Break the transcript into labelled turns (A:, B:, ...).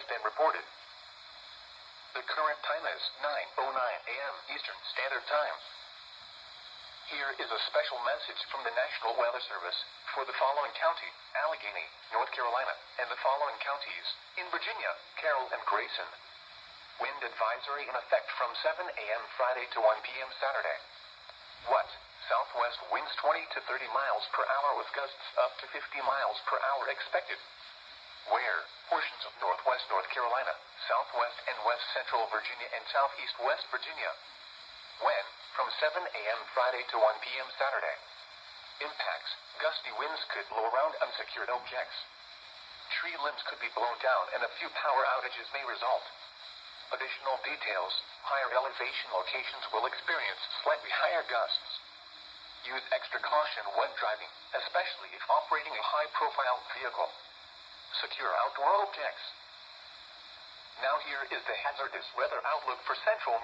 A: has been reported. The current time is 9:09 a.m. Eastern Standard Time. Here is a special message from the National Weather Service for the following county: Allegheny, North Carolina, and the following counties in Virginia: Carroll and Grayson. Wind advisory in effect from 7 a.m. Friday to 1 p.m. Saturday. What? Southwest winds 20 to 30 miles per hour with gusts up to 50 miles per hour expected. Where? Portions of northwest North Carolina, southwest and west central Virginia and southeast West Virginia. When? From 7 a.m. Friday to 1 p.m. Saturday. Impacts: gusty winds could blow around unsecured objects. Tree limbs could be blown down and a few power outages may result. Additional details: higher elevation locations will experience slightly higher gusts. Use extra caution when driving, especially if operating a high-profile vehicle. Secure outdoor objects. Now here is the hazardous weather outlook for central